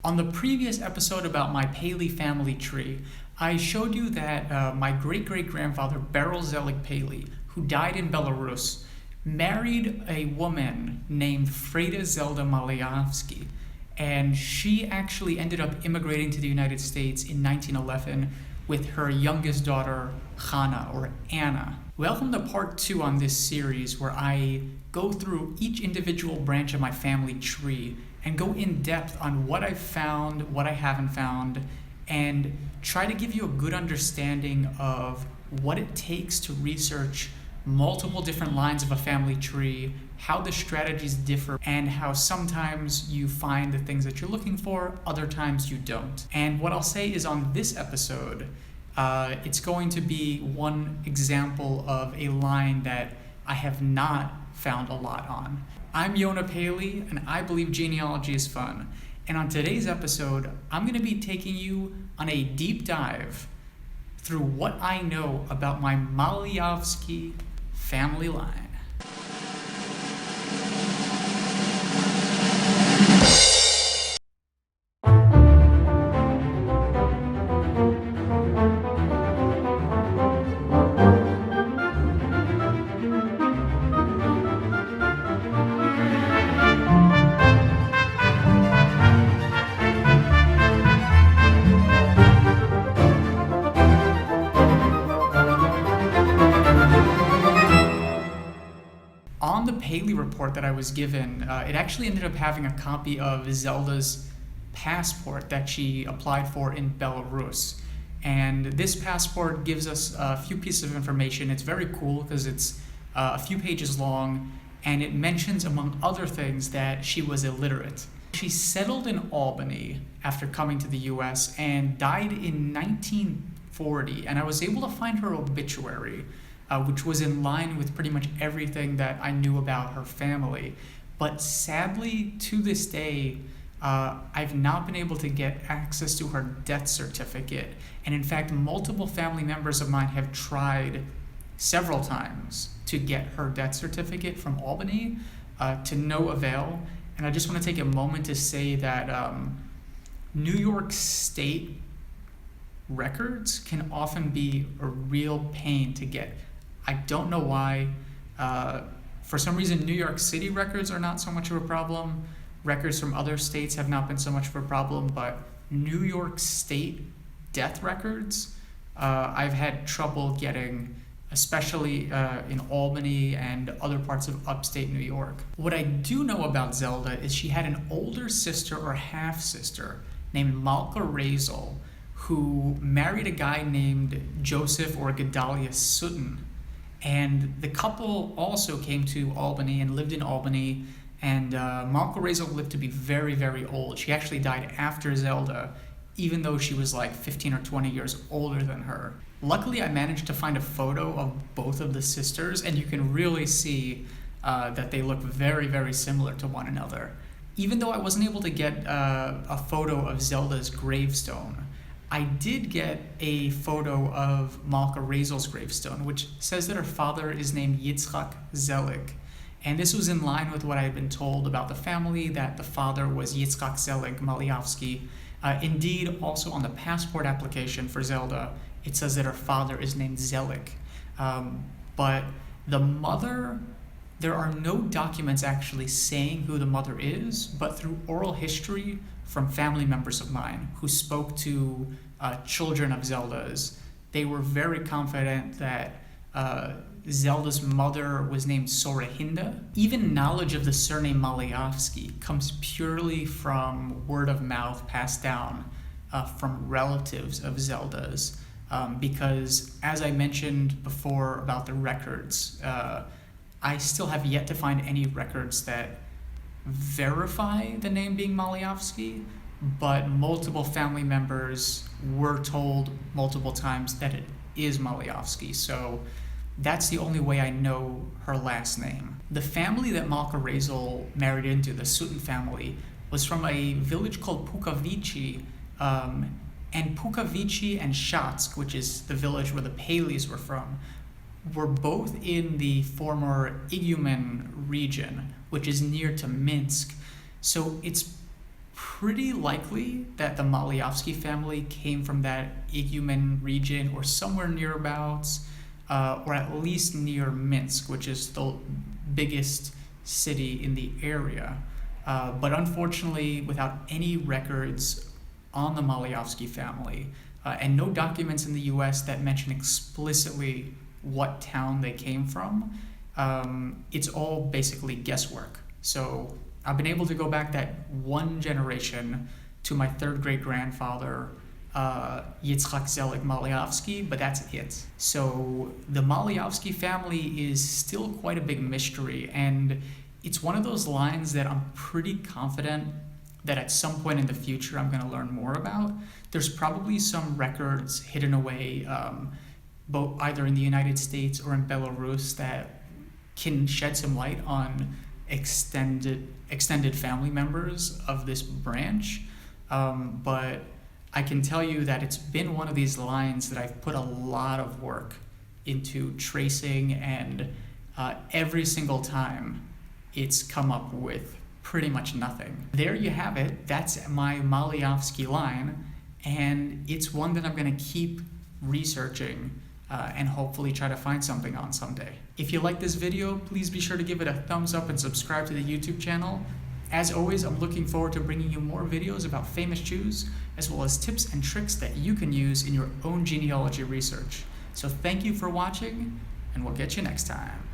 On the previous episode about my Paley family tree, I showed you that my great-great-grandfather, Beryl Zelig Paley, who died in Belarus, married a woman named Freda Zelda Maliafsky, and she actually ended up immigrating to the United States in 1911 with her youngest daughter, Hannah, or Anna. Welcome to part 2 on this series where I go through each individual branch of my family tree and go in depth on what I've found, what I haven't found, and try to give you a good understanding of what it takes to research multiple different lines of a family tree, how the strategies differ, and how sometimes you find the things that you're looking for, other times you don't. And what I'll say is on this episode, it's going to be one example of a line that I have not found a lot on. I'm Yonah Paley, and I believe genealogy is fun. And on today's episode, I'm going to be taking you on a deep dive through what I know about my Maliafsky family line. On the Paley report that I was given, it actually ended up having a copy of Zelda's passport that she applied for in Belarus. And this passport gives us a few pieces of information. It's very cool because it's a few pages long, and it mentions, among other things, that she was illiterate. She settled in Albany after coming to the US and died in 1940, and I was able to find her obituary, which was in line with pretty much everything that I knew about her family. But sadly, to this day, I've not been able to get access to her death certificate. And in fact, multiple family members of mine have tried several times to get her death certificate from Albany, to no avail. And I just want to take a moment to say that New York State records can often be a real pain to get. I don't know why. For some reason, New York City records are not so much of a problem. Records from other states have not been so much of a problem, but New York State death records, I've had trouble getting, especially in Albany and other parts of upstate New York. What I do know about Zelda is she had an older sister or half-sister named Macabre, who married a guy named Joseph or Gedaliah Sutton. And the couple also came to Albany and lived in Albany, and Macabre lived to be very, very old. She actually died after Zelda, even though she was like 15 or 20 years older than her. Luckily, I managed to find a photo of both of the sisters, and you can really see that they look very, very similar to one another. Even though I wasn't able to get a photo of Zelda's gravestone, I did get a photo of Malka Razel's gravestone, which says that her father is named Yitzchak Zelig. And this was in line with what I had been told about the family, that the father was Yitzchak Zelig Maliafsky. Indeed, also on the passport application for Zelda, it says that her father is named Zelig. But the mother, there are no documents actually saying who the mother is, but through oral history from family members of mine who spoke to children of Zelda's, they were very confident that Zelda's mother was named Sorahinda. Even knowledge of the surname Maliafsky comes purely from word of mouth passed down from relatives of Zelda's, because as I mentioned before about the records, I still have yet to find any records that verify the name being Maliafsky, but multiple family members were told multiple times that it is Maliafsky, so that's the only way I know her last name. The family that Malka Razel married into, the Sutton family, was from a village called Pukavici, and Pukavici and Shatsk, which is the village where the Paleys were from, were both in the former Igumen region, which is near to Minsk. So it's pretty likely that the Maliafsky family came from that Igumen region or somewhere nearabouts, or at least near Minsk, which is the biggest city in the area. But unfortunately, without any records on the Maliafsky family, and no documents in the US that mention explicitly what town they came from, it's all basically guesswork. So I've been able to go back that one generation to my third great grandfather, Yitzhak Zelig Maliafsky, but that's it. So the Maliafsky family is still quite a big mystery, and it's one of those lines that I'm pretty confident that at some point in the future I'm going to learn more about. There's probably some records hidden away, both either in the United States or in Belarus, that can shed some light on extended family members of this branch. But I can tell you that it's been one of these lines that I've put a lot of work into tracing, and every single time it's come up with pretty much nothing. There you have it. That's my Maliafsky line, and it's one that I'm going to keep researching and hopefully try to find something on someday. If you like this video, please be sure to give it a thumbs up and subscribe to the YouTube channel. As always, I'm looking forward to bringing you more videos about famous Jews, as well as tips and tricks that you can use in your own genealogy research. So thank you for watching, and we'll get you next time.